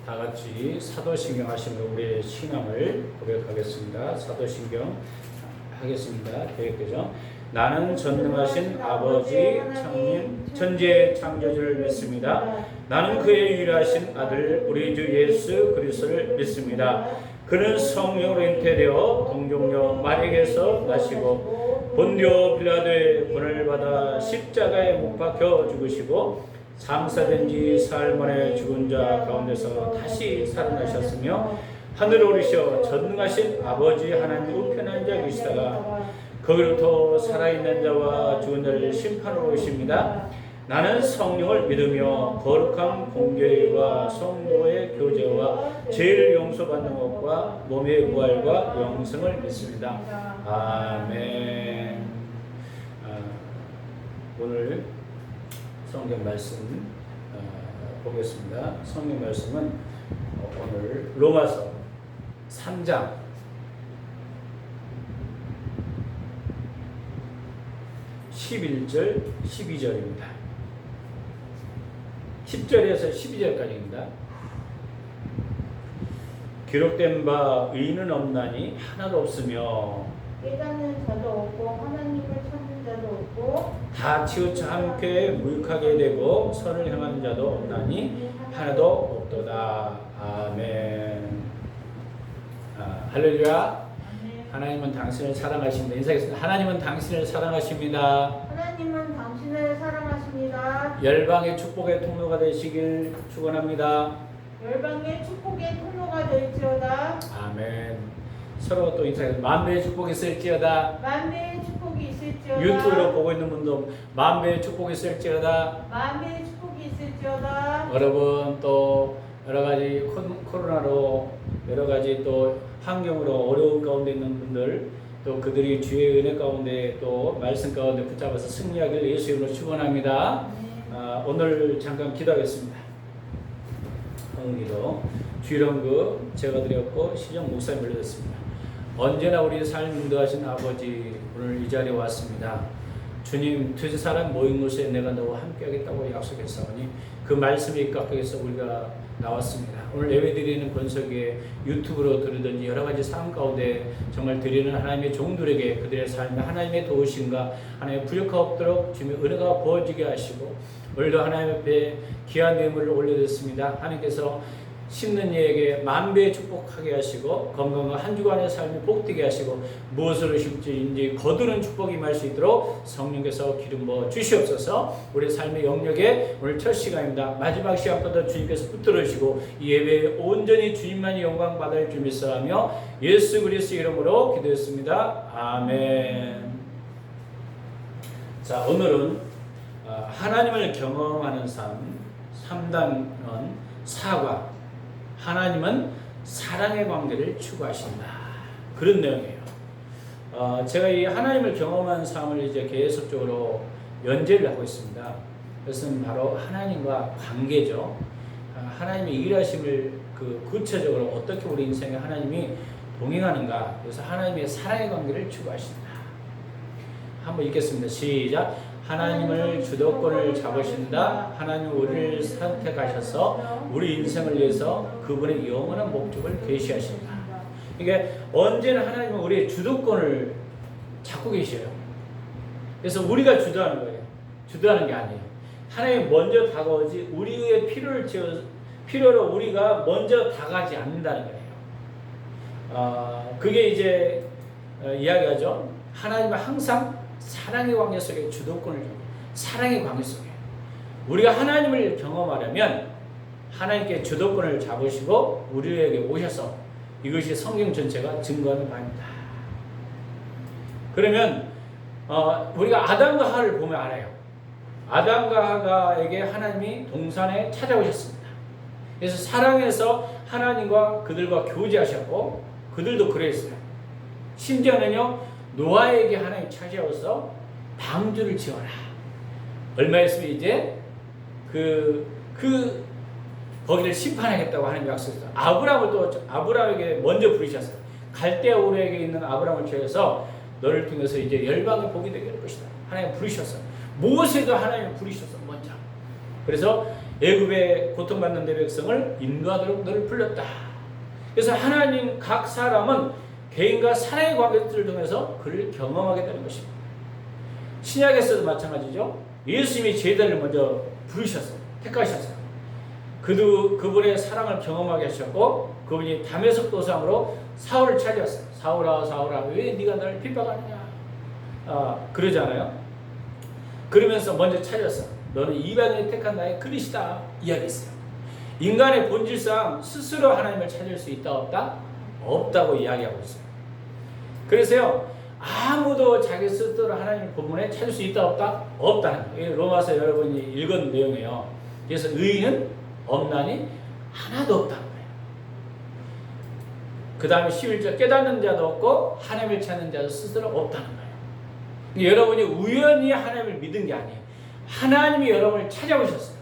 다 같이 사도신경 하시면 우리의 신앙을 고백하겠습니다. 사도신경 하겠습니다. 계획되죠? 나는 전능하신 아버지 창님 천지의 창조주를 믿습니다. 나는 그의 유일하신 아들 우리 주 예수 그리스도를 믿습니다. 그는 성령으로 잉태되어 동정녀 마리아에게서 나시고 본디오 빌라도의 권을 받아 십자가에 못 박혀 죽으시고 장사된 지 사흘 만에 죽은 자 가운데서 다시 살아나셨으며 하늘에 오르셔 전능하신 아버지 하나님 우편한 자 계시다가 거기로부터 살아있는 자와 죽은 자를 심판하러 오십니다. 나는 성령을 믿으며 거룩한 공교회와 성도의 교제와 죄를 용서받는 것과 몸의 부활과 영생을 믿습니다. 아멘. 오늘 성경 말씀 보겠습니다. 성경 말씀은 오늘 로마서 3장 11절 12절입니다. 10절에서 12절까지입니다. 기록된 바 의인은 없나니 하나도 없으며 깨닫는 자도 없고 하나님을 찾는 자도 없고 다 치우쳐 함께 무익하게 되고 선을 행하는 자도 없나니 하나도 없도다. 아멘. 할렐루야. 하나님은 당신을 사랑하십니다. 인사하겠습니다. 하나님은 당신을 사랑하십니다. 하나님은 당신을 사랑하십니다. 열방의 축복의 통로가 되시길 축원합니다. 열방의 축복의 통로가 될지어다. 아멘. 서로 또 인사해서 만배의 축복이 있을지어다. 만배의 축복이 있을지어다. 유튜브로 보고 있는 분도 만배의 축복이 있을지어다. 만배의 축복이 있을지어다. 여러분 또 여러 가지 코로나로 여러 가지 또 환경으로 어려운 가운데 있는 분들 또 그들이 주의 은혜 가운데 또 말씀 가운데 붙잡아서 승리하길 예수 이름으로 축원합니다. 오늘 잠깐 기도하겠습니다. 오늘도 주일원그 제가 드렸고 시정 목사님 올려드렸습니다. 언제나 우리 삶 인도하신 아버지 오늘 이 자리에 왔습니다. 주님 두세 사람 모인 곳에 내가 너와 함께하겠다고 약속했사오니 그 말씀에 입각해서 우리가 나왔습니다. 오늘 예배드리는 권석에 유튜브로 들으든지 여러 가지 삶 가운데 정말 드리는 하나님의 종들에게 그들의 삶에 하나님의 도우심과 하나님의 부족하옵도록 주님의 은혜가 부어지게 하시고 오늘도 하나님 앞에 귀한 예물을 올려드렸습니다. 하나님께서 심는 이에게 만배의 축복하게 하시고 건강한 한 주간의 삶이 복되게 하시고 무엇으로 심지인지 거두는 축복이 임할 수 있도록 성령께서 기름 부어 주시옵소서. 우리 삶의 영역에 오늘 첫 시간입니다. 마지막 시간보다 주님께서 붙들으시고 이 예배에 온전히 주님만이 영광 받을 줄 믿사하며 예수 그리스도 이름으로 기도했습니다. 아멘. 자, 오늘은 하나님을 경험하는 삶 3단원 사과 하나님은 사랑의 관계를 추구하신다. 그런 내용이에요. 제가 이 하나님을 경험한 삶을 이제 계속적으로 연재를 하고 있습니다. 그것은 바로 하나님과 관계죠. 하나님의 일하심을 구체적으로 어떻게 우리 인생에 하나님이 동행하는가. 그래서 하나님의 사랑의 관계를 추구하신다. 한번 읽겠습니다. 시작. 하나님을 주도권을 잡으신다. 하나님 우리를 선택하셔서 우리 인생을 위해서 그분의 영원한 목적을 계시하신다. 이게 언제나 하나님은 우리의 주도권을 잡고 계셔요. 그래서 우리가 주도하는 거예요. 주도하는 게 아니에요. 하나님이 먼저 다가오지 우리의 필요로 우리가 먼저 다가가지 않는다는 거예요. 그게 이제 이야기하죠. 하나님은 항상 사랑의 관계 속에 주도권을 잡고 사랑의 관계 속에 우리가 하나님을 경험하려면 하나님께 주도권을 잡으시고 우리에게 오셔서 이것이 성경 전체가 증거하는 바입니다. 그러면 우리가 아담과 하와를 보면 알아요. 아담과 하와에게 하나님이 동산에 찾아오셨습니다. 그래서 사랑해서 하나님과 그들과 교제하셨고 그들도 그랬어요. 심지어는요 노아에게 하나님이 찾아와서 방주를 지어라. 얼마 있으면 이제 거기를 심판하겠다고 하나님이 약속했어요. 아브라함에게 먼저 부르셨어요. 갈대아 우르에게 있는 아브라함을 찾아서 너를 통해서 이제 열방의 복이 되게 할 것이다. 하나님 부르셨어요. 모세도 하나님 부르셨어 먼저. 그래서 애굽에 고통받는 내 백성을 인도하도록 너를 불렀다. 그래서 하나님 각 사람은 개인과 사랑의 관계들을 통해서 그를 경험하게 되는 것입니다. 신약에서도 마찬가지죠. 예수님이 제자를 먼저 부르셨어요. 택하셨어요. 그분의 사랑을 경험하게 하셨고 그분이 다메섹 도상으로 사울을 찾았어요. 사울아 사울아 왜 네가 나를 핍박하느냐 그러잖아요. 그러면서 먼저 찾았어. 너는 이방인이 택한 나의 그릇이다 이야기했어요. 인간의 본질상 스스로 하나님을 찾을 수 있다 없다? 없다고 이야기하고 있어요. 그래서요 아무도 자기 스스로 하나님 본문에 찾을 수 있다 없다? 없다는 거예요. 로마서 여러분이 읽은 내용이에요. 그래서 의인은 없나니 하나도 없다는 거예요. 그 다음에 11절 깨닫는 자도 없고 하나님을 찾는 자도 스스로 없다는 거예요. 여러분이 우연히 하나님을 믿은 게 아니에요. 하나님이 여러분을 찾아오셨어요.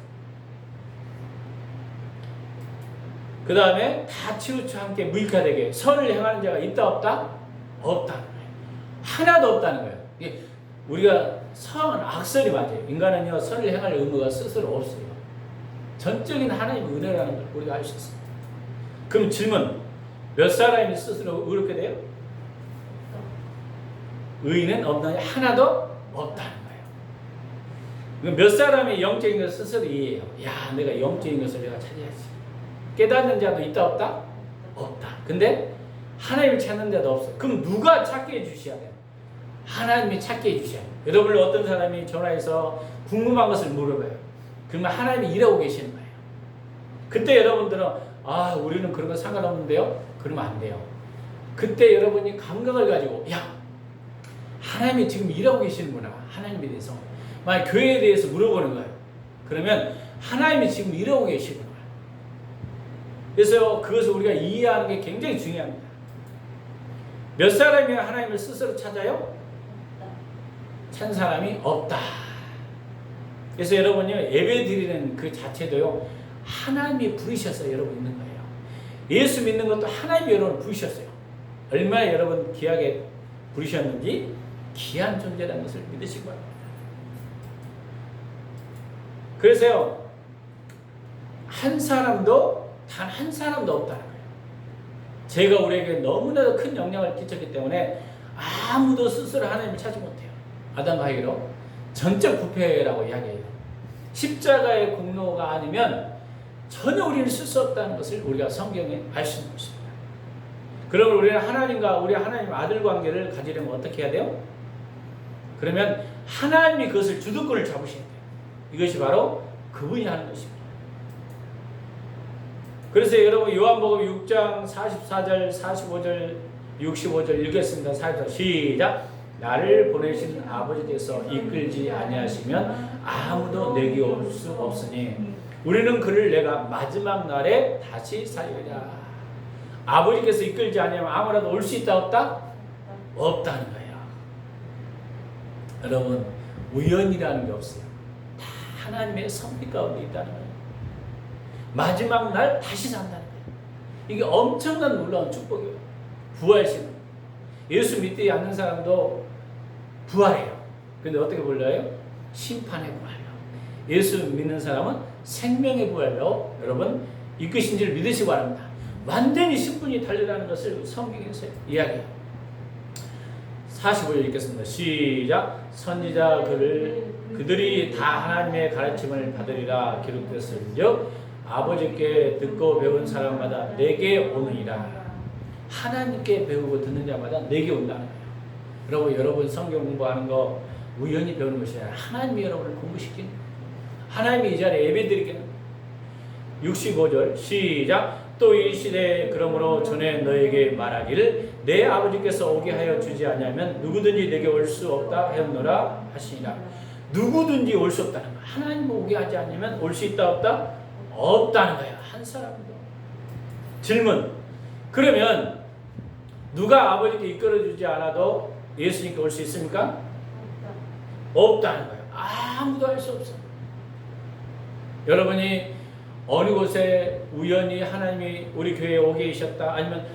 그 다음에 다 치우쳐 함께 무익화되게 선을 행하는 자가 있다 없다? 없다는 거예요. 하나도 없다는 거예요. 우리가 성은 악설이 맞아요. 인간은요 선을 행할 의무가 스스로 없어요. 전적인 하나님의 은혜라는 걸 우리가 알 수 있어요. 그럼 질문, 몇 사람이 스스로 의롭게 돼요? 의인은 없나니 하나도 없다는 거예요. 몇 사람이 영적인 것을 스스로 이해해요. 야, 내가 영적인 것을 내가 찾아야지. 깨닫는 자도 있다 없다? 없다. 근데 하나님을 찾는 자도 없어. 그럼 누가 찾게 해주셔야 돼요? 하나님이 찾게 해주셔야 돼요. 여러분을 어떤 사람이 전화해서 궁금한 것을 물어봐요. 그러면 하나님이 일하고 계시는 거예요. 그때 여러분들은 우리는 그런 거 상관없는데요? 그러면 안 돼요. 그때 여러분이 감각을 가지고 하나님이 지금 일하고 계시는구나. 하나님에 대해서. 만약 교회에 대해서 물어보는 거예요. 그러면 하나님이 지금 일하고 계시는 거예요. 그래서 그것을 우리가 이해하는 게 굉장히 중요합니다. 몇 사람이 하나님을 스스로 찾아요? 찾는 사람이 없다. 그래서 여러분요 예배 드리는 그 자체도요 하나님이 부르셔서 여러분 있는 거예요. 예수 믿는 것도 하나님이 여러분을 부르셨어요. 얼마나 여러분 귀하게 부르셨는지 귀한 존재라는 것을 믿으시기 바랍니다. 그래서요 한 사람도 단 한 사람도 없다는 거예요. 제가 우리에게 너무나도 큰 영향을 끼쳤기 때문에 아무도 스스로 하나님을 찾지 못해요. 아담과 하기로 전적 부패라고 이야기해요. 십자가의 공로가 아니면 전혀 우리는 쓸 수 없다는 것을 우리가 성경에 알 수 있는 것입니다. 그러면 우리는 하나님과 우리 하나님 아들 관계를 가지려면 어떻게 해야 돼요? 그러면 하나님이 그것을 주도권을 잡으셔야 돼요. 이것이 바로 그분이 하는 것입니다. 그래서 여러분 요한복음 6장 44절 45절 65절 읽겠습니다. 4절 시작. 나를 보내신 아버지께서 이끌지 아니하시면 아무도 내게 올 수 없으니 우리는 그를 내가 마지막 날에 다시 살리리라. 아버지께서 이끌지 아니하면 아무라도 올 수 있다 없다? 없다는 거예요. 여러분 우연이라는 게 없어요. 다 하나님의 섭리 가운데 있다는 거예요. 마지막 날 다시 산다는 거예요. 이게 엄청난 놀라운 축복이에요. 부활신. 예수 믿지 않는 사람도 부활해요. 근데 어떻게 불러요? 심판의 부활로. 예수 믿는 사람은 생명의 부활로 여러분 이끄신 줄 믿으시기 바랍니다. 완전히 신분이 달리라는 것을 성경에서 이야기해요. 45절 읽겠습니다. 시작. 선지자 그들이 다 하나님의 가르침을 받으리라 기록됐은즉 아버지께 듣고 배운 사람마다 내게 오느니라. 하나님께 배우고 듣는 자마다 내게 온다는 거예요. 여러분 성경 공부하는 거 우연히 배우는 것이 아니라 하나님이 여러분을 공부시키는 거예요. 하나님이 이 자리에 예배드리기는 65절 시작. 또 이 시대에 그러므로 전에 너에게 말하기를 내 아버지께서 오게 하여 주지 아니하면 누구든지 내게 올 수 없다 하였노라 하시니라. 누구든지 올 수 없다는 거예요. 하나님 오게 하지 않으면 올 수 있다 없다? 없다는 거예요. 한 사람도. 질문. 그러면 누가 아버지께 이끌어주지 않아도 예수님께 올 수 있습니까? 없다는 거예요. 아무도 할 수 없어요. 여러분이 어느 곳에 우연히 하나님이 우리 교회에 오게 하셨다 아니면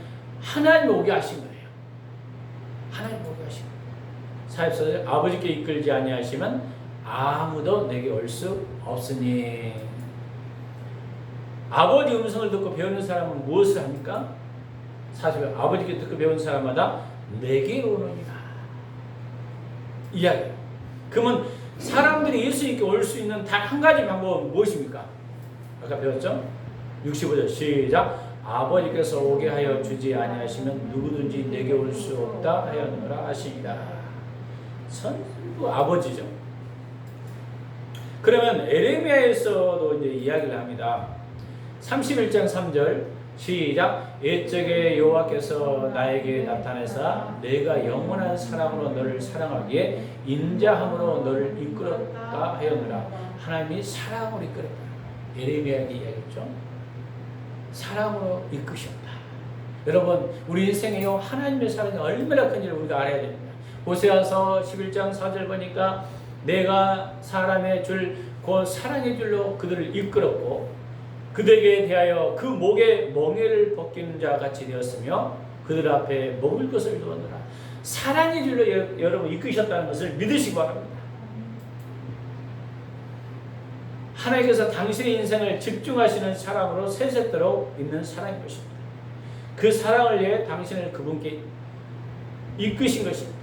하나님이 오게 하신 거예요. 하나님이 오게 하신 거예요. 44절 아버지께 이끌지 아니하시면 아무도 내게 올 수 없으니. 아버지 음성을 듣고 배우는 사람은 무엇을 합니까? 사실 아버지께 듣고 배운 사람마다 내게로 오느니라 이야기예요. 그러면 사람들이 예수님께 올 수 있는 단 한 가지 방법은 무엇입니까? 아까 배웠죠? 65절 시작. 아버지께서 오게 하여 주지 아니하시면 누구든지 내게 올 수 없다 하였노라 하시니라. 전부 아버지죠. 그러면 에레미야에서도 이제 이야기를 합니다. 31장 3절 시작. 옛적에 여호와께서 나에게 나타내사 내가 영원한 사랑으로 너를 사랑하기에 인자함으로 너를 이끌었다 하였노라. 하나님이 사랑으로 이끌었다. 에레미야에게 이야기했죠. 사랑으로 이끄셨다. 여러분 우리 인생에요 하나님의 사랑이 얼마나 큰지를 우리가 알아야 됩니다. 호세아서 11장 4절 보니까 내가 사람의 줄 곧 사랑의 줄로 그들을 이끌었고 그들에게 대하여 그 목에 멍에를 벗기는 자 같이 되었으며 그들 앞에 먹을 것을 두었노라. 사랑의 줄로 여러분 이끄셨다는 것을 믿으시기 바랍니다. 하나님께서 당신의 인생을 집중하시는 사랑으로 세세토록 있는 사랑인 것입니다. 그 사랑을 위해 당신을 그분께 이끄신 것입니다.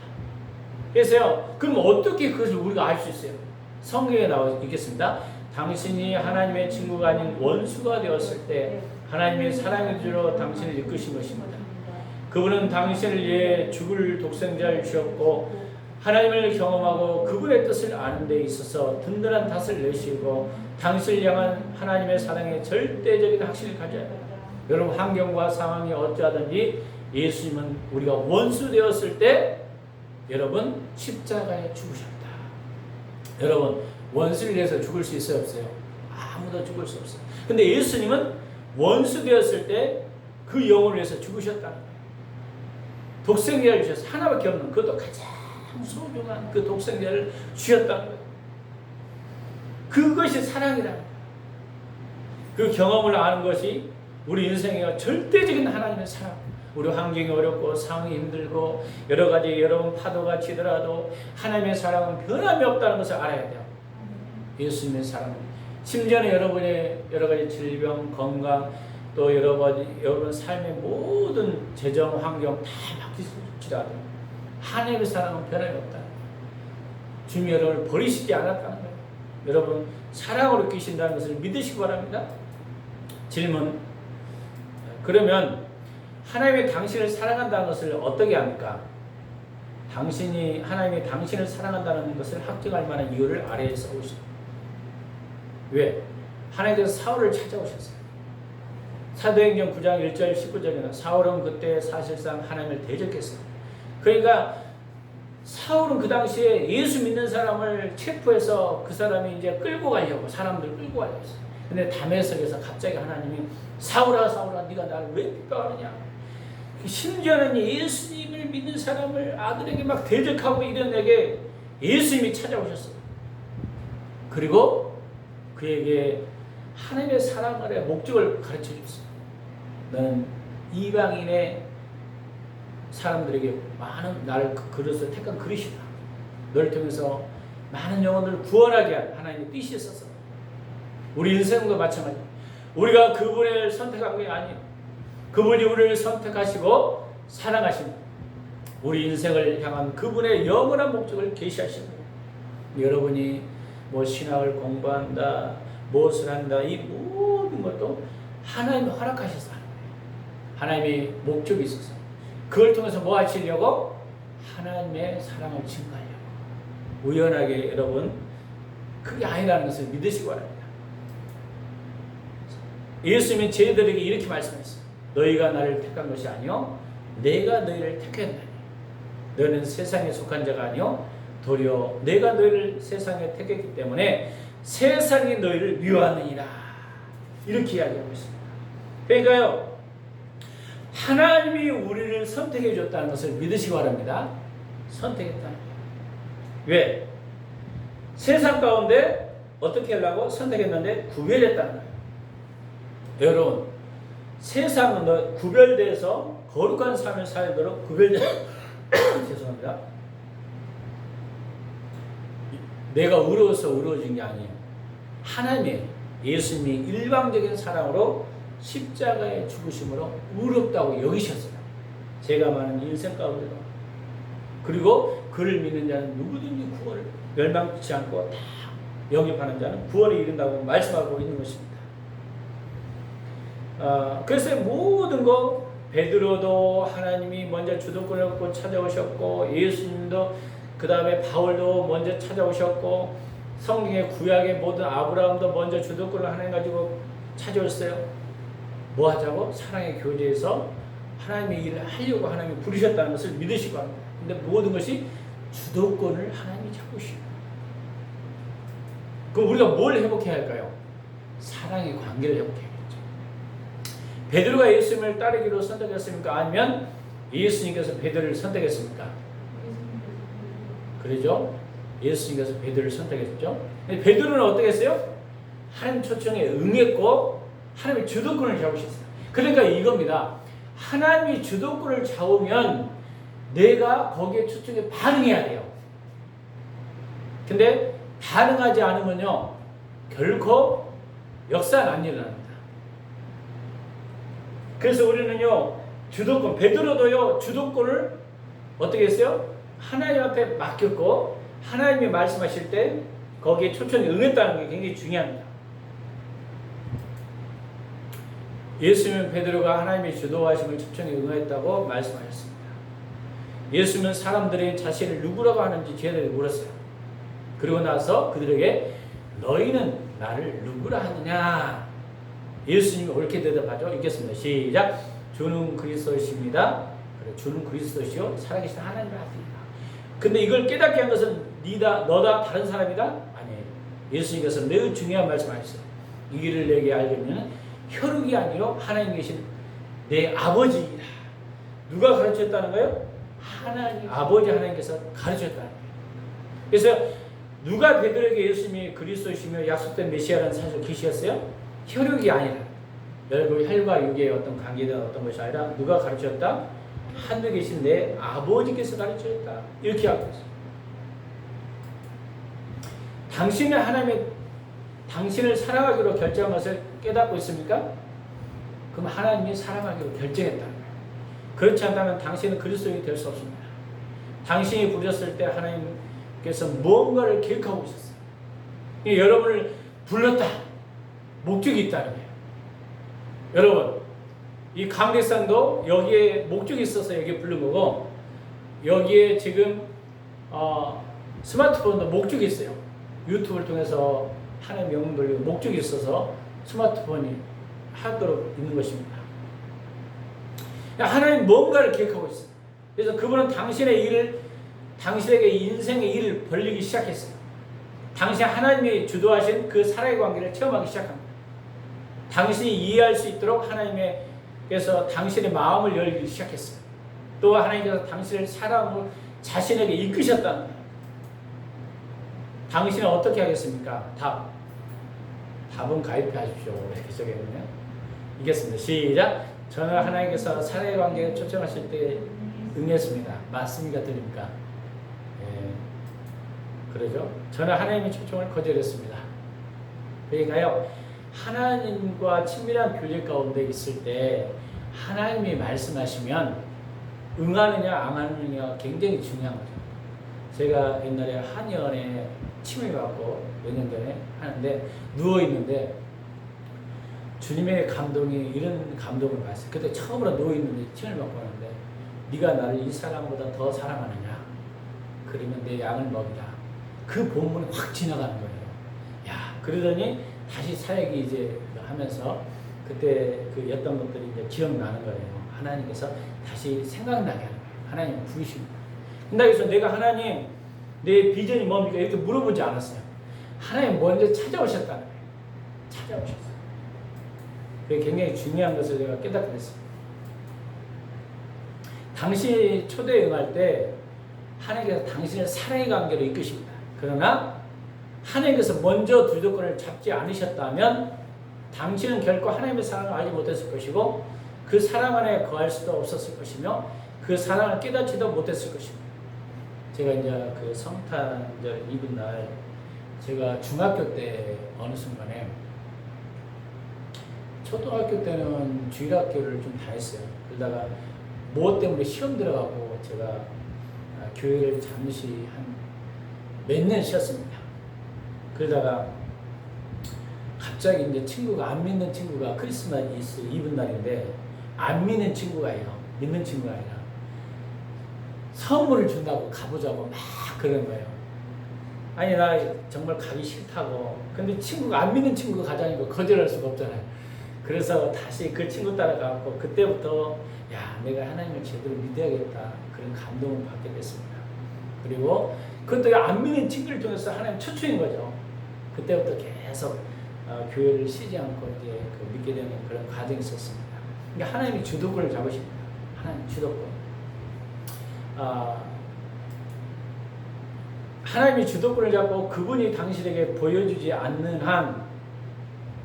그래서요, 그럼 어떻게 그것을 우리가 알 수 있어요? 성경에 나와 있겠습니다. 당신이 하나님의 친구가 아닌 원수가 되었을 때 하나님의 사랑의 주로 당신을 이끄신 것입니다. 그분은 당신을 위해 죽을 독생자를 주셨고 하나님을 경험하고 그분의 뜻을 아는 데 있어서 든든한 탓을 내시고 당신을 향한 하나님의 사랑에 절대적인 확신을 가져야 합니다. 여러분 환경과 상황이 어떠하든지 예수님은 우리가 원수 되었을 때 여러분 십자가에 죽으셨다. 여러분 원수를 위해서 죽을 수 있어요 없어요? 아무도 죽을 수 없어요. 근데 예수님은 원수 되었을 때 그 영혼을 위해서 죽으셨다는 거예요. 독생자를 주셔서 하나밖에 없는 그것도 가장 소중한 그 독생자를 주셨다는 거예요. 그것이 사랑이라는 거예요. 그 경험을 아는 것이 우리 인생의 절대적인 하나님의 사랑. 우리 환경이 어렵고 상황이 힘들고 여러 가지 여러분 파도가 치더라도 하나님의 사랑은 변함이 없다는 것을 알아야 돼요. 예수님의 사랑은 심지어는 여러분의 여러 가지 질병, 건강 또 여러분 삶의 모든 재정 환경 다 바뀌지라도 하나님의 사랑은 변함이 없다. 주님이 여러분을 버리시지 않았다는 거예요. 여러분 사랑으로 끼신다는 것을 믿으시기 바랍니다. 질문. 그러면 하나님이 당신을 사랑한다는 것을 어떻게 합니까? 하나님이 당신을 사랑한다는 것을 확증할 만한 이유를 아래에 써오십니다. 왜? 하나님께서 사울을 찾아오셨어요. 사도행전 9장 1절 19절에는 사울은 그때 사실상 하나님을 대적했어요. 그러니까 사울은 그 당시에 예수 믿는 사람을 체포해서 그 사람이 이제 끌고 가려고 사람들 끌고 가려고 했어요. 근데 다메섹에서 갑자기 하나님이 사울아 사울아 네가 나를 왜 핍박하느냐. 심지어는 예수님을 믿는 사람을 아들에게 막 대적하고 이런 에게 예수님이 찾아오셨어요. 그리고 그에게 하나님의 사랑의 목적을 가르쳐 주셨어요. 너는 이방인의 사람들에게 많은 나를 그릇을 택한 그릇이다. 너를 통해서 많은 영혼들을 구원하게 한 하나님의 뜻이 있었어. 우리 인생과 마찬가지입니다. 우리가 그분을 선택한 게 아니에요. 그분이 우리를 선택하시고 사랑하십니다. 우리 인생을 향한 그분의 영원한 목적을 계시하십니다. 여러분이 뭐 신학을 공부한다, 무엇을 한다, 이 모든 것도 하나님이 허락하셔서 하는 거예요. 하나님의 목적이 있어서 그걸 통해서 뭐 하시려고? 하나님의 사랑을 증가하려고. 우연하게 여러분 그게 아니라는 것을 믿으시기 바랍니다. 예수님이 제자들에게 이렇게 말씀했어요. 너희가 나를 택한 것이 아니요 내가 너희를 택했나니 너희는 세상에 속한 자가 아니요 도리어 내가 너희를 세상에 택했기 때문에 세상이 너희를 미워하느니라. 이렇게 이야기하고 있습니다. 그러니까요 하나님이 우리를 선택해 줬다는 것을 믿으시기 바랍니다. 선택했다는 거예요. 왜? 세상 가운데 어떻게 하려고 선택했는데 구별했다는 거예요. 여러분 세상은 구별돼서 거룩한 삶을 살도록 죄송합니다. 내가 의로워서 의로워진 게 아니에요. 하나님이에요. 예수님이 일방적인 사랑으로 십자가의 죽으심으로 의롭다고 여기셨어요. 제가 많은 인생 가운데로. 그리고 그를 믿는 자는 누구든지 구원을 멸망치 않고 다 영입하는 자는 구원에 이른다고 말씀하고 있는 것입니다. 그래서 모든 거 베드로도 하나님이 먼저 주도권을 갖고 찾아오셨고 예수님도 그 다음에 바울도 먼저 찾아오셨고 성경의 구약의 모든 아브라함도 먼저 주도권을 하나님 가지고 찾아왔어요. 뭐 하자고? 사랑의 교제에서 하나님의 일을 하려고 하나님이 부르셨다는 것을 믿으시고 합니다. 근데 모든 것이 주도권을 하나님이 잡으시고 그럼 우리가 뭘 회복해야 할까요? 사랑의 관계를 회복해야겠죠. 베드로가 예수님을 따르기로 선택했습니까? 아니면 예수님께서 베드로를 선택했습니까? 그러죠? 예수님께서 베드로를 선택했죠. 베드로는 어떻게 했어요? 하나님 초청에 응했고 하나님의 주도권을 잡으셨어요. 그러니까 이겁니다. 하나님이 주도권을 잡으면 내가 거기에 초청에 반응해야 돼요. 근데 반응하지 않으면요 결코 역사는 안 일어납니다. 그래서 우리는요 주도권, 베드로도요 주도권을 어떻게 했어요? 하나님 앞에 맡겼고 하나님이 말씀하실 때 거기에 초청에 응했다는 게 굉장히 중요합니다. 예수님은 베드로가 하나님의 주도하심을 초청에 응했다고 말씀하셨습니다. 예수님은 사람들이 자신을 누구라고 하는지 제자들에게 물었어요. 그리고 나서 그들에게 너희는 나를 누구라 하느냐? 예수님이 옳게 대답하죠. 읽겠습니다. 시작. 주는 그리스도이십니다. 그래, 주는 그리스도시요 살아계신 하나님의 아들이다. 근데 이걸 깨닫게 한 것은 너다 다른 사람이다? 아니에요. 예수님께서 매우 중요한 말씀하셨어요. 이 길을 내게 알려면 혈육이 아니요 하나님 계신 내 아버지이다. 누가 가르쳤다는 거예요? 하나님, 아버지 하나님께서 가르쳤다는 거예요. 그래서 누가 베드로에게 예수님이 그리스도이시며 약속된 메시아라는 사실을 계시었어요? 혈육이 아니라 여러분 혈과 육의 어떤 관계든 어떤 것이 아니라 누가 가르쳤다? 하늘에 계신 내 아버지께서 가르쳤다. 이렇게 하고 있어요. 당신은 하나님의 당신을 사랑하기로 결정한 것을 깨닫고 있습니까? 그럼 하나님이 사랑하기로 결정했다는 거예요. 그렇지 않다면 당신은 그리스도인이 될 수 없습니다. 당신이 부르셨을 때 하나님께서 뭔가를 계획하고 있었어요. 여러분을 불렀다. 목적이 있다는 거예요. 여러분, 이 강대상도 여기에 목적이 있어서 여기에 부른 거고 여기에 지금 스마트폰도 목적이 있어요. 유튜브를 통해서 하나님 영혼 돌리고 목적이 있어서 스마트폰이 하도록 있는 것입니다. 하나님 뭔가를 계획하고 있어요. 그래서 그분은 당신에게 인생의 일을 벌리기 시작했어요. 당신 하나님이 주도하신 그 사랑의 관계를 체험하기 시작합니다. 당신이 이해할 수 있도록 하나님께서 당신의 마음을 열기 시작했어요. 또 하나님께서 당신을 사랑으로 자신에게 이끄셨다는 거예요. 당신은 어떻게 하겠습니까? 답은 가입하십시오. 이렇게 적혀있네요. 읽겠습니다. 시작. 저는 하나님께서 사랑의 관계에 초청하실 때 응했습니다. 맞습니까? 들립니까? 그러죠? 저는 하나님의 초청을 거절했습니다. 그러니까요, 하나님과 친밀한 교제 가운데 있을 때 하나님이 말씀하시면 응하느냐 안 하느냐가 굉장히 중요한 거죠. 제가 옛날에 한의원에 침을 받고 몇 년 전에 하는데 누워있는데 주님의 감동이 이런 감동을 받았어요. 그때 처음으로 누워있는데 침을 받고 하는데 네가 나를 이 사람보다 더 사랑하느냐? 그러면 내 양을 먹이라. 그 본문이 확 지나가는 거예요. 야, 그러더니 다시 사역이 이제 하면서 그때 그 였던 것들이 이제 기억나는 거예요. 하나님께서 다시 생각나게 하는 거예요. 하나님 부르십니다. 그래서 내가 하나님 내 비전이 뭡니까? 이렇게 물어보지 않았어요. 하나님 먼저 찾아오셨다는 거예요. 찾아오셨어요. 그게 굉장히 중요한 것을 제가 깨닫게 됐습니다. 당신이 초대에 응할 때 하나님께서 당신의 사랑의 관계로 이끄십니다. 그러나 하나님께서 먼저 주도권을 잡지 않으셨다면 당신은 결코 하나님의 사랑을 알지 못했을 것이고 그 사랑 안에 거할 수도 없었을 것이며 그 사랑을 깨닫지도 못했을 것입니다. 제가 이제 그 성탄절 이브날 제가 중학교 때 어느 순간에 초등학교 때는 주일학교를 좀 다녔어요. 그러다가 뭐 때문에 시험 들어가고 제가 교회를 잠시 한 몇 년 쉬었습니다. 그러다가 갑자기 이제 친구가, 안 믿는 친구가 크리스마스 이브 날인데 안 믿는 친구가요, 믿는 친구가 아니라 선물을 준다고 가보자고 막 그런 거예요. 아니 나 정말 가기 싫다고. 근데 친구가, 안 믿는 친구가 가자니까 거절할 수가 없잖아요. 그래서 다시 그 친구 따라가고 그때부터 야, 내가 하나님을 제대로 믿어야겠다, 그런 감동을 받게 됐습니다. 그리고 그것도 안 믿는 친구를 통해서 하나님 초청인 거죠. 그때부터 계속 교회를 쉬지 않고 이제 믿게 되는 그런 과정이 있었습니다. 그러니까 하나님이 주도권을 잡으십니다. 하나님 주도권. 하나님이 주도권을 잡고 그분이 당신에게 보여주지 않는 한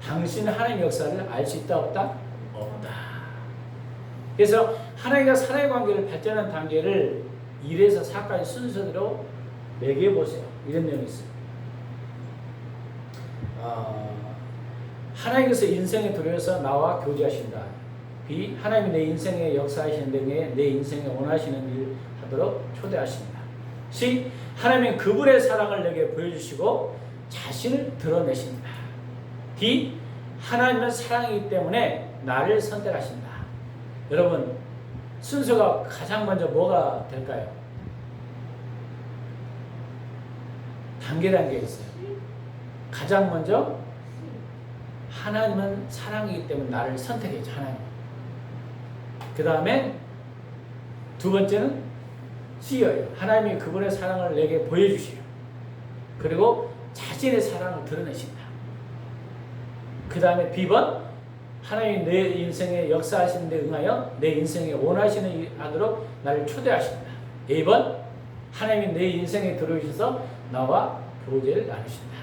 당신은 하나님의 역사를 알 수 있다 없다? 없다. 그래서 하나님과 사랑의 관계를 발전한 단계를 1에서 4까지 순서대로 매겨보세요. 이런 내용이 있어요. 하나님께서 인생에 들어와서 나와 교제하신다. B. 하나님이 내 인생에 역사하시는 등에 내 인생에 원하시는 일 하도록 초대하십니다. C. 하나님은 그분의 사랑을 내게 보여주시고 자신을 드러내십니다. D. 하나님은 사랑이기 때문에 나를 선택하신다. 여러분, 순서가 가장 먼저 뭐가 될까요? 단계 있어요. 가장 먼저 하나님은 사랑이기 때문에 나를 선택했죠. 하나님. 그 다음에 두 번째는 C예요. 하나님이 그분의 사랑을 내게 보여주시요. 그리고 자신의 사랑을 드러내신다. 그 다음에 B번, 하나님이 내 인생에 역사하시는 데 응하여 내 인생에 원하시는 일 하도록 나를 초대하신다. A번, 하나님이 내 인생에 들어오셔서 나와 교제를 나누신다.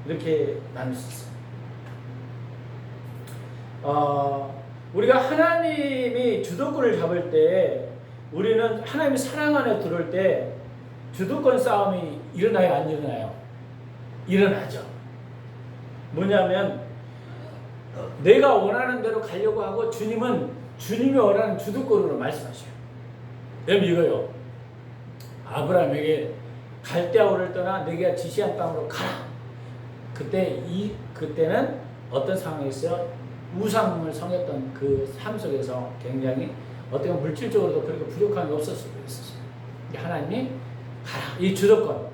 이렇게 나눌 수 있어요. 우리가 하나님이 주도권을 잡을 때, 우리는 하나님이 사랑 안에 들어올 때 주도권 싸움이 일어나요, 안 일어나요? 일어나죠. 뭐냐면 내가 원하는 대로 가려고 하고 주님은 주님이 원하는 주도권으로 말씀하셔요. 여러분 이거요. 아브라함에게 갈대아우를 떠나 내가 지시한 땅으로 가라. 그때는 어떤 상황이었어요? 우상을 섬겼던 그 삶 속에서 굉장히 어떻게 보면 물질적으로도 그렇게 부족한 게 없었을 수 있었어요. 하나님이 가라. 이 주도권.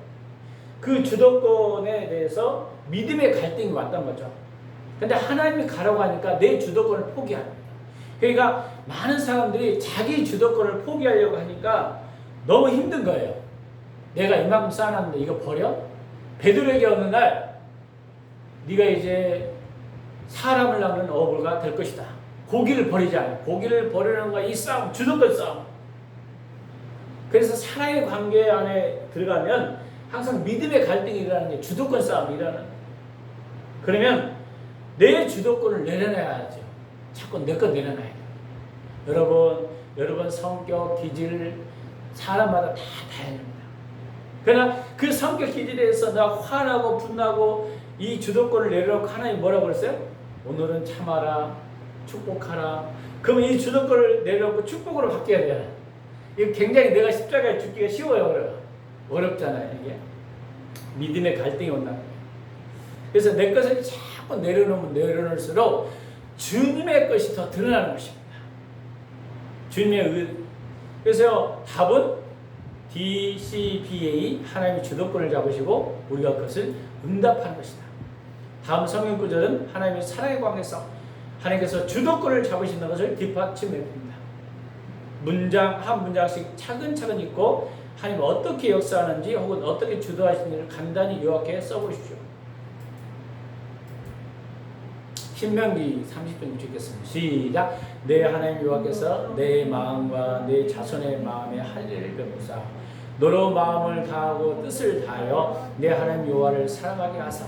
그 주도권에 대해서 믿음의 갈등이 왔던 거죠. 근데 하나님이 가라고 하니까 내 주도권을 포기합니다. 그러니까 많은 사람들이 자기 주도권을 포기하려고 하니까 너무 힘든 거예요. 내가 이만큼 쌓아놨는데 이거 버려? 베드로에게 어느 날 네가 이제 사람을 낳는 어부가 될 것이다. 고기를 버리자. 고기를 버리는 거야. 이 싸움, 주도권 싸움. 그래서 사랑의 관계 안에 들어가면 항상 믿음의 갈등이 일어나는 게 주도권 싸움이라는. 그러면 내 주도권을 내려놔야죠. 자꾸 내 것 내려놔야 돼요. 여러분 성격, 기질 사람마다 다 다릅니다. 그러나 그 성격 기질에 대해서 나 화나고 분나고 이 주도권을 내려놓고 하나님 뭐라고 그랬어요? 오늘은 참아라, 축복하라. 그러면 이 주도권을 내려놓고 축복으로 바뀌어야 돼요. 이거 굉장히 내가 십자가에 죽기가 쉬워요. 어렵잖아요. 이게 믿음의 갈등이 온다는 거예요. 그래서 내 것을 자꾸 내려놓으면 내려놓을수록 주님의 것이 더 드러나는 것입니다. 그래서 답은 D, C, B, A. 하나님이 주도권을 잡으시고 우리가 그것을 응답하는 것이다. 다음 성경 구절은 하나님의 사랑의 관계에서 하나님께서 주도권을 잡으시는 것을 뒷받침해줍니다. 문장 한 문장씩 차근차근 읽고 하나님 어떻게 역사하는지 혹은 어떻게 주도하시는지를 간단히 요약해 써보십시오. 신명기 30편 읽겠습니다. 시작. 내 하나님 여호와께서 내 마음과 내 자손의 마음에 할례를 베푸사 너로 마음을 다하고 뜻을 다하여 내 하나님 여호와를 사랑하게 하사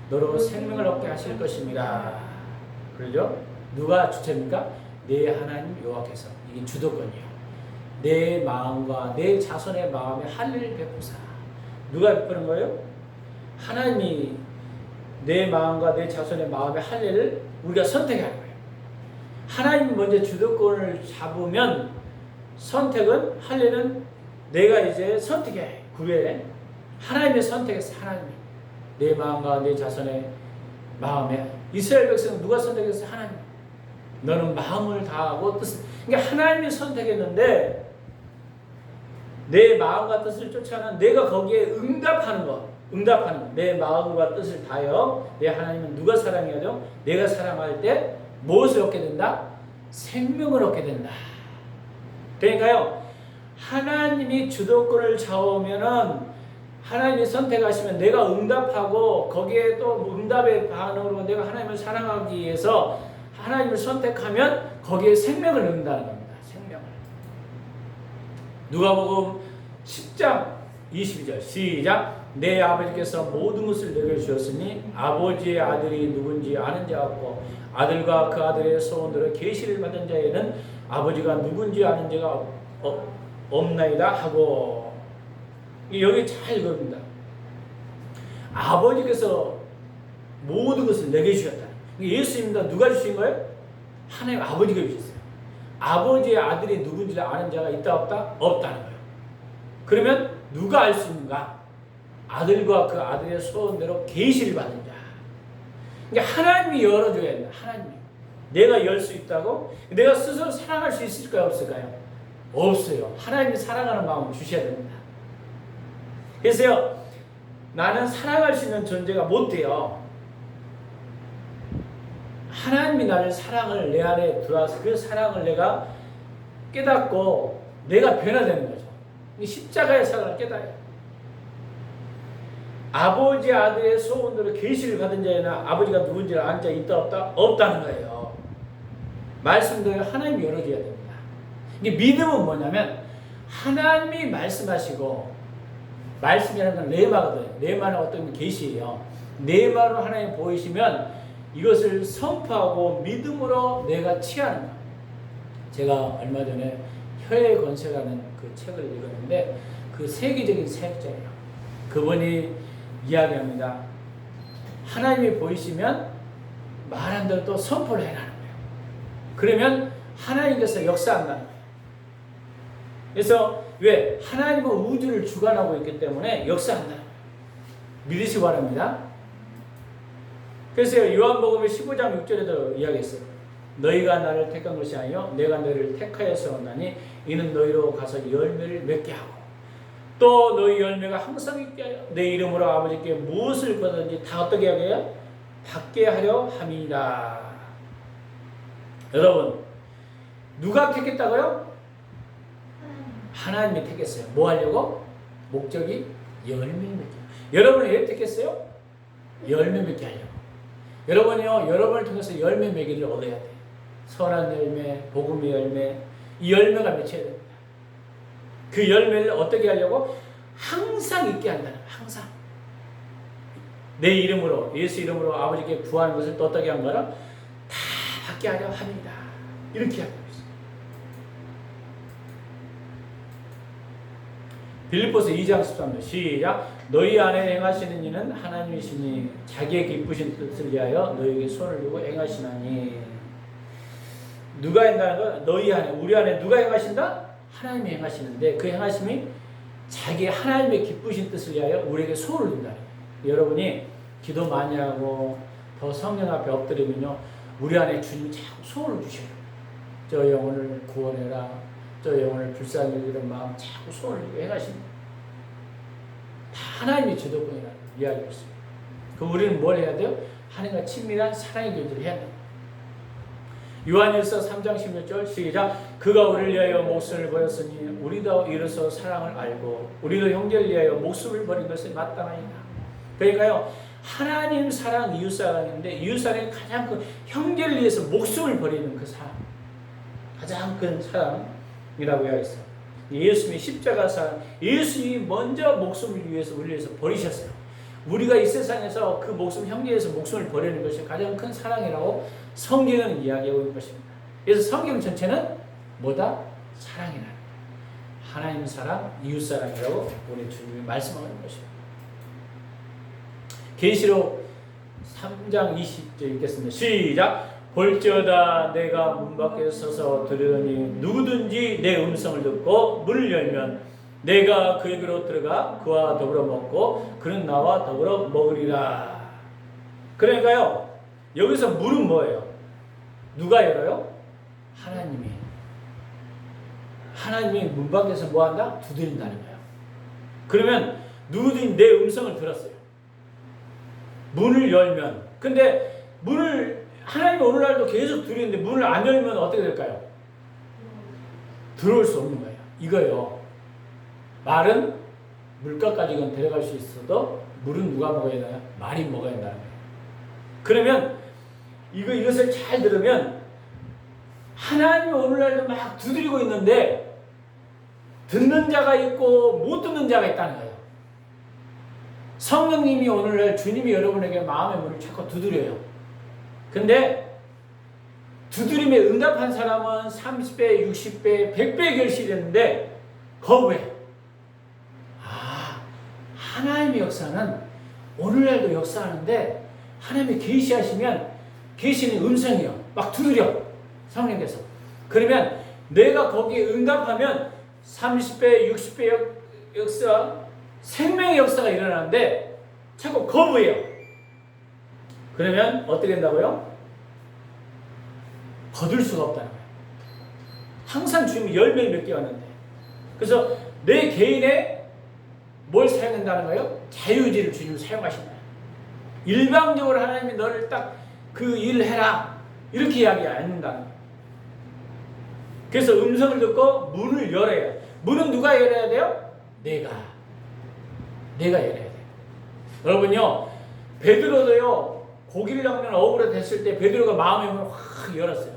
너로 생명을 얻게 하실 것입니다. 그러죠? 누가 주체입니까? 내 하나님 여호와께서. 이게 주도권이에요. 내 마음과 내 자손의 마음에 할례를 베푸사. 누가 베푸는 거예요? 하나님이 내 마음과 내 자손의 마음의 할례를 우리가 선택하는 거예요. 하나님 먼저 주도권을 잡으면 선택은 할 일은 내가 이제 선택해. 그래. 하나님의 선택에서 하나님. 내 마음과 내 자손의 마음에. 이스라엘 백성은 누가 선택했어? 하나님. 너는 마음을 다하고 뜻을. 그러니까 하나님이 선택했는데 내 마음과 뜻을 쫓아는 내가 거기에 응답하는 것. 응답하는 것. 내 마음과 뜻을 다하여 내 하나님은 누가 사랑해야 돼요? 내가 사랑할 때 무엇을 얻게 된다? 생명을 얻게 된다. 그러니까요. 하나님이 주도권을 잡으면은 하나님이 선택하시면 내가 응답하고 거기에 또 응답의 반응으로 내가 하나님을 사랑하기 위해서 하나님을 선택하면 거기에 생명을 넣는다는 겁니다. 생명을. 누가복음 10장 22절 시작. 내 아버지께서 모든 것을 내게 주셨으니 아버지의 아들이 누군지 아는 자 없고 아들과 그 아들의 소원대로 계시를 받은 자에는 아버지가 누군지 아는 자가 없나이다 하고. 여기 잘 읽습니다. 아버지께서 모든 것을 내게 주셨다. 예수님도 누가 주신 거예요? 하나님 아버지가 주셨어요. 아버지의 아들이 누군지 아는 자가 있다 없다? 없다는 거예요. 그러면 누가 알 수 있는가? 아들과 그 아들의 소원대로 계시를 받은 자. 그러니까 하나님이 열어줘야 된다. 하나님이. 내가 열 수 있다고? 내가 스스로 사랑할 수 있을까요? 없을까요? 없어요. 하나님이 사랑하는 마음을 주셔야 됩니다. 그래서요, 나는 사랑할 수 있는 존재가 못 돼요. 하나님이 나를 사랑을 내 안에 들어와서 그 사랑을 내가 깨닫고 내가 변화되는 거죠. 십자가의 사랑을 깨달아요. 아버지 아들의 소원대로 계시를 받은 자에는 아버지가 누군지를 아는 자 있다 없다? 없다는 거예요. 말씀대로 하나님이 열어줘야 됩니다. 이게 믿음은 뭐냐면 하나님이 말씀하시고 말씀이라는 건 레마거든요. 레마는 어떤 계시예요. 레마로 하나님 보이시면 이것을 선포하고 믿음으로 내가 취하는 거예요. 제가 얼마 전에 혀의 권세라는 그 책을 읽었는데 그 세계적인 사역자예요. 그분이 이야기합니다. 하나님이 보이시면 말한 대로 또 선포를 해라는 거예요. 그러면 하나님께서 역사한다는 거예요. 그래서 왜? 하나님은 우주를 주관하고 있기 때문에 역사한다는 거예요. 믿으시기 바랍니다. 그래서 요한복음 15장 6절에도 이야기했어요. 너희가 나를 택한 것이 아니요 내가 너희를 택하여서 왔나니 이는 너희로 가서 열매를 맺게 하고 또 너희 열매가 항상 있게 하여 내 이름으로 아버지께 무엇을 받든지 다 어떻게 하게 해요? 받게 하려 함이니라. 여러분 누가 택했다고요? 하나님이 택했어요. 뭐 하려고? 목적이 열매 맺기. 여러분이 왜 택했어요? 열매 맺게 하려고. 여러분이요, 여러분을 통해서 열매 맺기를 얻어야 돼요. 선한 열매, 복음의 열매, 이 열매가 맺혀야 됩니다. 그 열매를 어떻게 하려고? 항상 있게 한다는 거예요. 항상. 내 이름으로, 예수 이름으로 아버지께 구하는 것을 또 어떻게 한 거라? 다 받게 하려 합니다. 이렇게 하고 있어요. 빌립보서 2장 13절 시작. 너희 안에 행하시는 이는 하나님이시니 자기의 기쁘신 뜻을 위하여 너희에게 손을 들고 행하시나니. 누가 행하는 건 너희 안에, 우리 안에 누가 행하신다? 하나님이 행하시는데 그 행하심이 자기 하나님의 기쁘신 뜻을 위하여 우리에게 손을 든다. 여러분이 기도 많이 하고 더 성령 앞에 엎드리면요 우리 안에 주님이 자꾸 손을 주셔요. 저 영혼을 구원해라. 저 영혼을 불쌍히 여기는 마음 자꾸 손을 들고 행하십니다. 다 하나님의 주도권이라는 이야기가 있습니다. 그럼 우리는 뭘 해야 돼요? 하나님과 친밀한 사랑의 교제를 해야 됩니다. 요한일서 3장 16절 시작. 그가 우리를 위하여 목숨을 버렸으니 우리도 이로써 사랑을 알고 우리도 형제를 위하여 목숨을 버린 것이 마땅하니라. 그러니까요 하나님 사랑 이웃 사랑인데 이웃 사랑이 가장 큰 형제를 위해서 목숨을 버리는 그 사랑 가장 큰 사랑이라고 이야기했어요. 예수님의 십자가 사랑, 예수님이 먼저 목숨을 위해서 우리를 위해서 버리셨어요. 우리가 이 세상에서 그 목숨, 형제에서 목숨을 버리는 것이 가장 큰 사랑이라고 성경은 이야기하고 있는 것입니다. 그래서 성경 전체는 뭐다? 사랑이라. 하나님 사랑, 이웃 사랑이라고 우리 주님이 말씀하는 것입니다. 계시록 3장 20절 읽겠습니다. 시작. 볼지어다 내가 문 밖에 서서 들으니 누구든지 내 음성을 듣고 문을 열면 내가 그에게로 들어가 그와 더불어 먹고 그는 나와 더불어 먹으리라. 그러니까요, 여기서 문은 뭐예요? 누가 열어요? 하나님이. 하나님이 문 밖에서 뭐 한다? 두드린다는 거예요. 그러면 누구든지 내 음성을 들었어요. 문을 열면. 근데 문을 하나님이 오늘날도 계속 두드리는데 문을 안 열면 어떻게 될까요? 들어올 수 없는 거예요. 이거요. 말은 물가까지는 데려갈 수 있어도 물은 누가 먹어야 되나요? 말이 먹어야 된다는 거예요. 그러면 이것을 잘 들으면 하나님이 오늘날도 막 두드리고 있는데 듣는 자가 있고 못 듣는 자가 있다는 거예요. 성령님이 오늘날 주님이 여러분에게 마음의 문을 자꾸 두드려요. 근데 두드림에 응답한 사람은 30배, 60배, 100배 결실했는데 거부해. 하나님의 역사는 오늘날도 역사하는데 하나님이 계시하시면 계시는 음성이요. 막 두드려. 성령께서. 그러면 내가 거기에 응답하면 30배, 60배 역사, 생명의 역사가 일어나는데 자꾸 거부해요. 그러면 어떻게 된다고요? 거둘 수가 없다는 거예요. 항상 주님이 열매를 맺게 왔는데. 그래서 내 개인의 뭘 사용한다는 거예요? 자유의지를 주님이 사용하신 거예요. 일방적으로 하나님이 너를 딱 그 일을 해라 이렇게 이야기 안 한다는 거예요. 그래서 음성을 듣고 문을 열어야 돼요. 문은 누가 열어야 돼요? 내가 열어야 돼요. 여러분요, 베드로도요, 고기를 낚는 어부가 됐을 때 베드로가 마음의 문을 확 열었어요.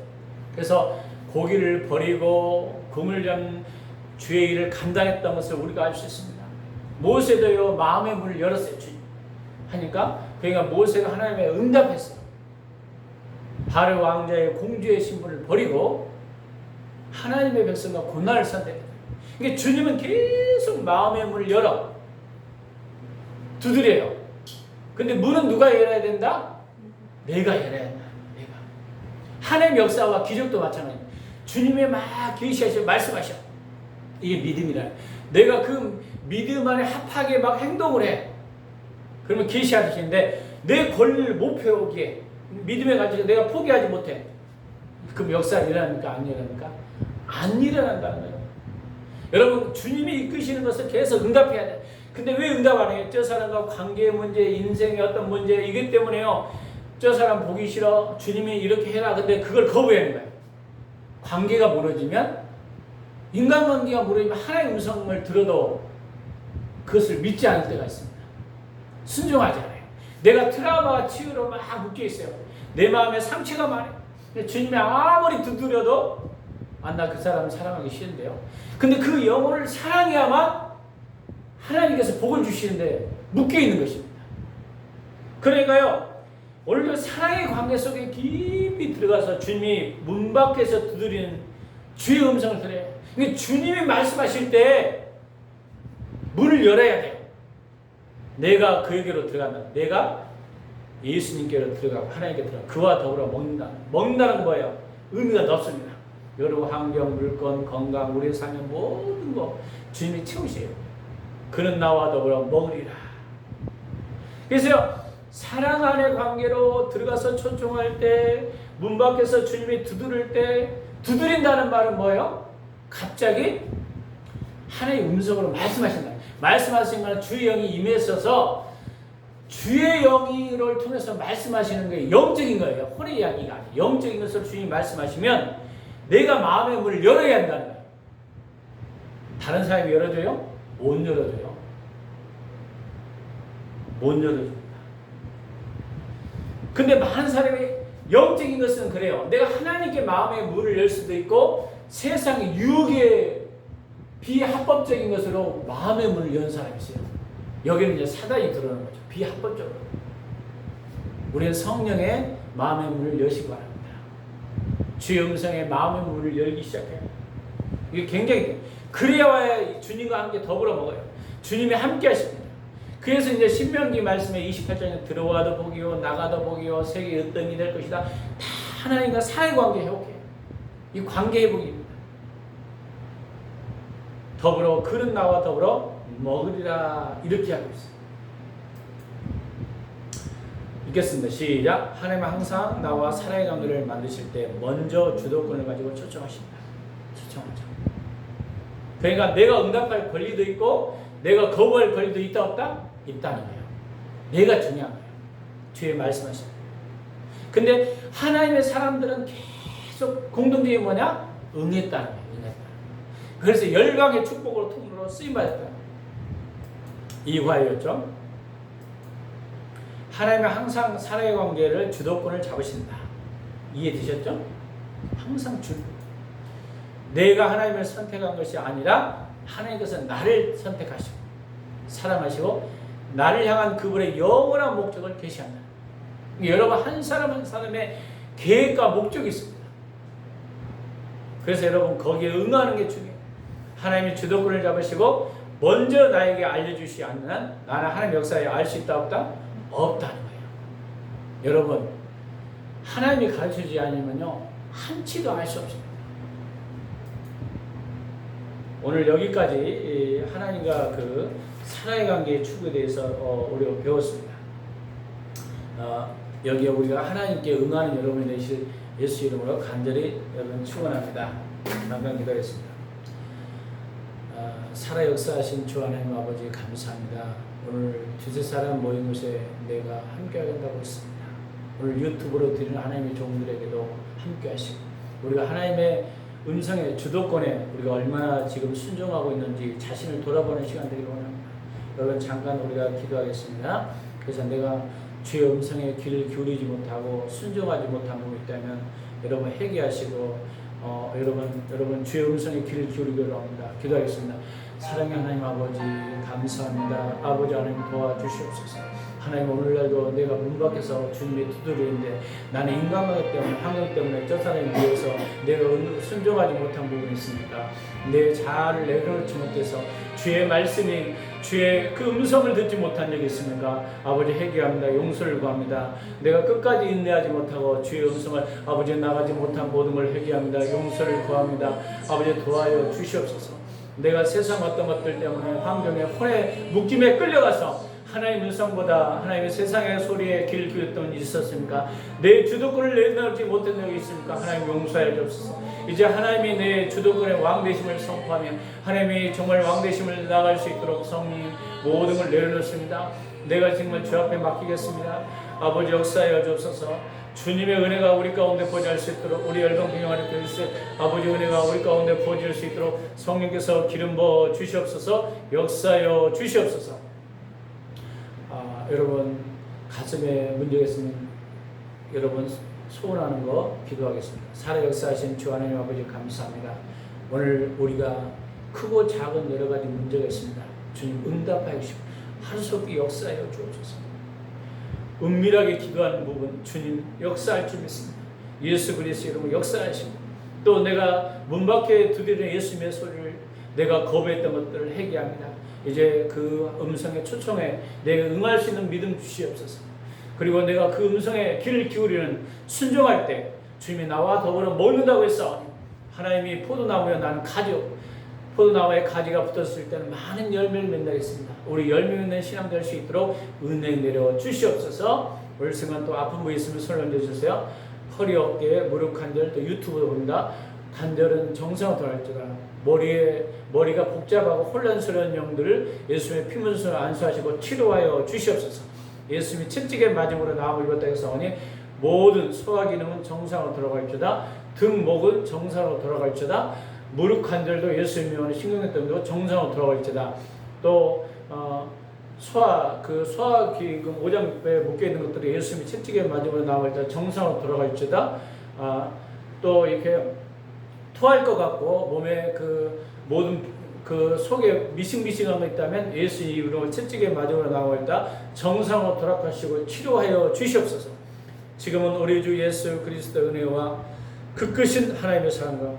그래서 고기를 버리고 궁을 연 주의 일을 감당했던 것을 우리가 알 수 있습니다. 모세도요, 마음의 문을 열었어요. 주님 하니까 그러니까 모세가 하나님의 응답했어요. 바로 왕자의 공주의 신분을 버리고 하나님의 백성과 고난을 선택해요. 그러니까 주님은 계속 마음의 문을 열어 두드려요. 근데 문은 누가 열어야 된다? 내가 열어야 된다. 내가. 하나님 역사와 기적도 마찬가지입니다. 주님의 막 계시하시고 말씀하셔. 이게 믿음이라. 내가 그 믿음 안에 합하게 막 행동을 해. 그러면 계시하시는데 내 권리를 못 배우기에 믿음에 가지고 내가 포기하지 못해. 그럼 역사가 일어납니까? 안 일어납니까? 안 일어난다는 거예요. 여러분, 주님이 이끄시는 것을 계속 응답해야 돼. 근데 왜 응답 안 해요? 저 사람과 관계 문제, 인생의 어떤 문제, 이것 때문에요. 저 사람 보기 싫어. 주님이 이렇게 해라. 근데 그걸 거부하는 거예요. 관계가 무너지면, 인간관계가 무너지면 하나님의 음성을 들어도 그것을 믿지 않을 때가 있습니다. 순종하지 않아요. 내가 트라우마와 치유로 막 묶여 있어요. 내 마음에 상처가 많아요. 주님이 아무리 두드려도 나 그 사람 사랑하기 싫은데요. 근데 그 영혼을 사랑해야만 하나님께서 복을 주시는데 묶여 있는 것입니다. 그러니까요, 오늘도 사랑의 관계 속에 깊이 들어가서 주님이 문 밖에서 두드리는 주의 음성을 들어요. 그러니까 주님이 말씀하실 때 문을 열어야 돼요. 내가 그에게로 들어간다. 내가 예수님께로 들어가고 하나님께 들어가고 그와 더불어 먹는다. 먹는다는 건 뭐예요? 의미가 넓습니다. 여러 환경, 물건, 건강, 우리의 삶의 모든 거 주님이 채우세요. 그는 나와 더불어 먹으리라. 그래서 사랑 안의 관계로 들어가서 초청할 때, 문 밖에서 주님이 두드릴 때, 두드린다는 말은 뭐예요? 갑자기 하나님의 음성으로 말씀하신다. 말씀하신 것은 주의 영이 임했어서 주의 영을 통해서 말씀하시는 게 영적인 거예요. 혼의 이야기가 아니에요. 영적인 것을 주님이 말씀하시면 내가 마음의 문을 열어야 한다는 거예요. 다른 사람이 열어줘요? 못 열어줘요. 못 열어줍니다. 근데 많은 사람이 영적인 것은 그래요. 내가 하나님께 마음의 문을 열 수도 있고 세상의 유혹에 비합법적인 것으로 마음의 문을 연 사람이 있어요. 여기는 이제 사단이 들어오는 거죠. 비합법적으로. 우리는 성령의 마음의 문을 여시기 바랍니다. 주의 음성의 마음의 문을 열기 시작해요. 이게 굉장히 그래야 주님과 함께 더불어 먹어요. 주님이 함께 하십니다. 그래서 이제 신명기 말씀에 28장에 들어와도 복이요 나가도 복이요 세계 으뜸이 될 것이다. 다 하나님과 사회관계 회복해요. 이 관계 회복입니다. 더불어 그는 나와 더불어 먹으리라 이렇게 하고 있어요. 읽겠습니다. 시작. 하나님은 항상 나와 사랑의 관계를 만드실 때 먼저 주도권을 가지고 초청하십니다. 초청하죠. 그러니까 내가 응답할 권리도 있고 내가 거부할 권리도 있다 없다? 있다는 거예요. 내가 중요한 거예요. 주의 말씀하시는. 근데 하나님의 사람들은 계속 공동점이 뭐냐? 응했다는 거예요. 응했다. 그래서 열방의 축복으로 통로로 쓰임받았다. 이과였죠. 하나님은 항상 사랑의 관계를 주도권을 잡으신다. 이해되셨죠? 항상 내가 하나님을 선택한 것이 아니라 하나님께서 나를 선택하시고 사랑하시고 나를 향한 그분의 영원한 목적을 계시한다. 여러분 한 사람 한 사람의 계획과 목적이 있습니다. 그래서 여러분 거기에 응하는 게 중요해요. 하나님이 주도권을 잡으시고 먼저 나에게 알려주시지 않는 한 나는 하나님 역사에 알 수 있다 없다? 없다는 거예요. 여러분 하나님이 가르쳐주지 않으면요 한치도 알 수 없습니다. 오늘 여기까지 하나님과 그 사랑의 관계의 추구에 대해서 우리가 배웠습니다. 여기에 우리가 하나님께 응하는 여러분이 되실 예수 이름으로 간절히 여러분 축원합니다. 잠깐 기도하겠습니다. 살아 역사하신 주 하나님 아버지 감사합니다. 오늘 두세 사람 모인 곳에 내가 함께하겠다고 했습니다. 오늘 유튜브로 드리는 하나님의 종들에게도 함께하시고 우리가 하나님의 음성의 주도권에 우리가 얼마나 지금 순종하고 있는지 자신을 돌아보는 시간 되기를 원합니다. 여러분 잠깐 우리가 기도하겠습니다. 그래서 내가 주의 음성에 귀를 기울이지 못하고 순종하지 못한 부분이 있다면 여러분 회개하시고 여러분 주의 음성에 귀를 기울이기를 합니다. 기도하겠습니다. 사랑의 하나님 아버지 감사합니다. 아버지 하나님 도와주시옵소서. 하나님 오늘날도 내가 문 밖에서 주님의 두드리는데 나는 인간관계 때문에 환경 때문에 저 사람을 위해서 내가 순종하지 못한 부분이 있습니까? 내 자아를 내려놓지 못해서 주의 말씀이 주의 그 음성을 듣지 못한 적이 있습니까? 아버지 회개합니다. 용서를 구합니다. 내가 끝까지 인내하지 못하고 주의 음성을 아버지 나가지 못한 모든 걸 회개합니다. 용서를 구합니다. 아버지 도와여 주시옵소서. 내가 세상 어떤 것들 때문에 환경에 혼에 묶임에 끌려가서 하나님의 음성보다 하나님의 세상의 소리에 귀를 기울였던 일이 있었습니까? 내 주도권을 내려놓지 못한 적이 있습니까? 하나님 용서해 주옵소서. 이제 하나님이 내 주도권의 왕되심을 선포하며 하나님이 정말 왕되심을 나갈 수 있도록 성령 모든 걸 내려놓습니다. 내가 정말 주 앞에 맡기겠습니다. 아버지 역사하여 주옵소서. 주님의 은혜가 우리 가운데 보좌할 수 있도록 우리 열방 평양하는 교회에서 아버지 은혜가 우리 가운데 보좌할 수 있도록 성령께서 기름 부어 주시옵소서. 역사하여 주시옵소서. 여러분 가슴에 문제가 있으면 여러분 소원하는 거 기도하겠습니다. 살아 역사하신 주 하나님 아버지 감사합니다. 오늘 우리가 크고 작은 여러 가지 문제가 있습니다. 주님 응답하여 주시고 하루속히 역사하여 주옵소서. 은밀하게 기도하는 부분 주님 역사할 줄 믿습니다. 예수 그리스도 이름으로 역사하시고 또 내가 문 밖에 두드리는 예수님의 소리를 내가 거부했던 것들을 회개합니다. 이제 그 음성의 초청에 내가 응할 수 있는 믿음 주시옵소서. 그리고 내가 그 음성에 귀를 기울이는 순종할 때 주님이 나와 더불어 먹는다고 했어. 하나님이 포도나무에 나는 가지요. 포도나무에 가지가 붙었을 때는 많은 열매를 맺는다겠습니다. 우리 열매 맺는 신앙 될 수 있도록 은혜 내려 주시옵소서. 오늘 순간 또 아픈 분 있으면 손을 얹어주세요. 허리, 어깨, 무릎 관절, 또 유튜브도 봅니다. 관절은 정상으로 돌아갈지어다. 머리가 복잡하고 혼란스러운 영들을 예수님의 피문수를 안수하시고 치료하여 주시옵소서. 예수님이 채찍에 맞음으로 나음을 입었다 했사오니 모든 소화 기능은 정상으로 돌아갈지어다. 등, 목은 정상으로 돌아갈지어다. 무릎 관절도 예수님이 원하는 신경계통도 정상으로 돌아갈지어다. 또 소화기금 오장배에 묶여 있는 것들이 예수님이 채찍에 맞음으로 나올 때 정상으로 돌아갈지어다. 또 이렇게 토할 것 같고 몸에 그 모든 그 속에 미싱미싱한 거 있다면 예수님 이름으로 채찍에 맞음으로 나올 때 정상으로 돌아가시고 치료하여 주시옵소서. 지금은 우리 주 예수 그리스도 은혜와 그 크신 하나님의 사랑과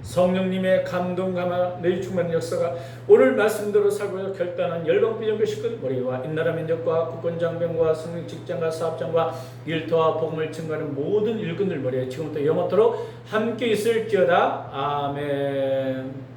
성령님의 감동 감화 늘 충만한 역사가 오늘 말씀대로 살고 결단한 열방비전교 식구 머리와 인나라 민족과 국권 장병과 성령 직장과 사업장과 일터와 복음을 증거하는 모든 일꾼들 머리에 지금부터 영원토록 함께 있을지어다. 아멘.